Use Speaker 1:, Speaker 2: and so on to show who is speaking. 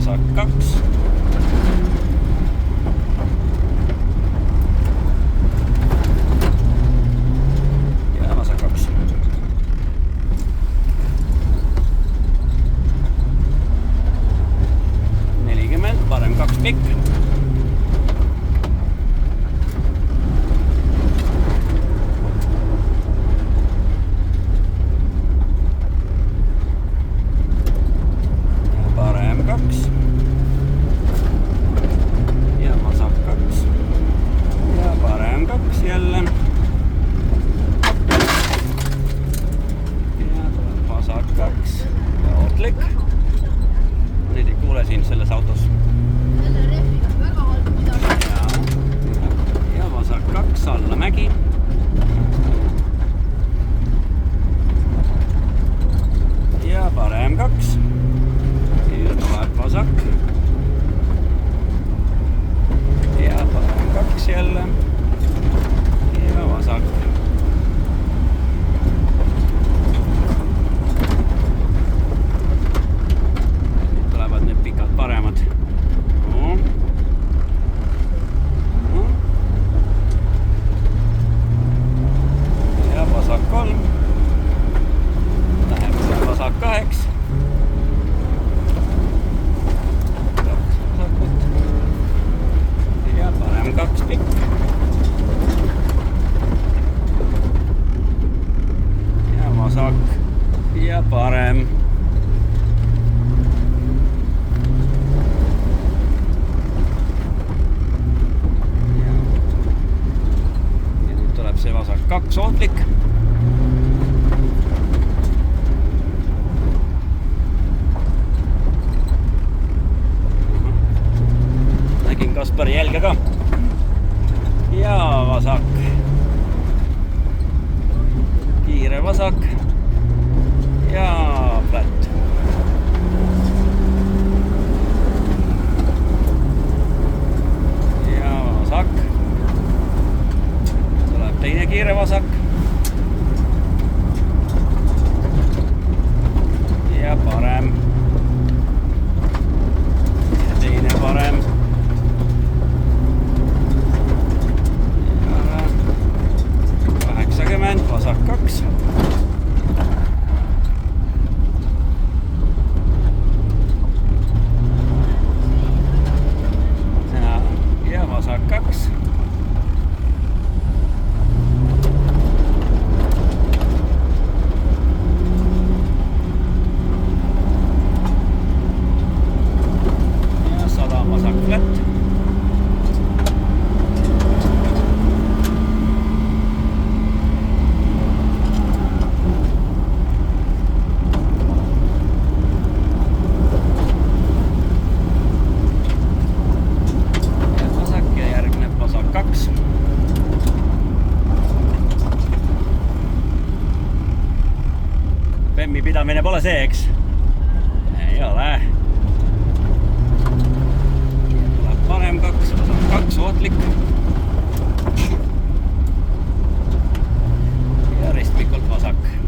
Speaker 1: vasak 2. Ja vasak 2. 40, parem 2 pikk. Parem 2. Ja vasak 2. Ja parem 2 jälle. Ja tuleb vasak 2. Ja ootlik. Nüüd ei kuule siin selles autos. Ja vasak 2 alla mägi. Ja parem 2. Ja tuleb vasak. Ja parem 2 jälle. Ja vasak. Nüüd tulevad need pikad paremad. Ja vasak 3. Läheb vasak 8. Ja parem 2 pikk. Ja vasak. Ja parem. Ja nüüd tuleb see vasak 2 ootlik. Nägin Kaspari jälge ka. Ja vasak. Kiire vasak. Ja flat. Ja vasak. Tuleb teine kiire vasak. Ja parem. Ja teine parem. 80, vasak 2. Ja vasak 2. Ja 100 vasak flat. Bemmi pidamine pole see, eks? Ei ole. Tuleb parem 2, vasak 2 ootlik. Ja ristmikult vasak.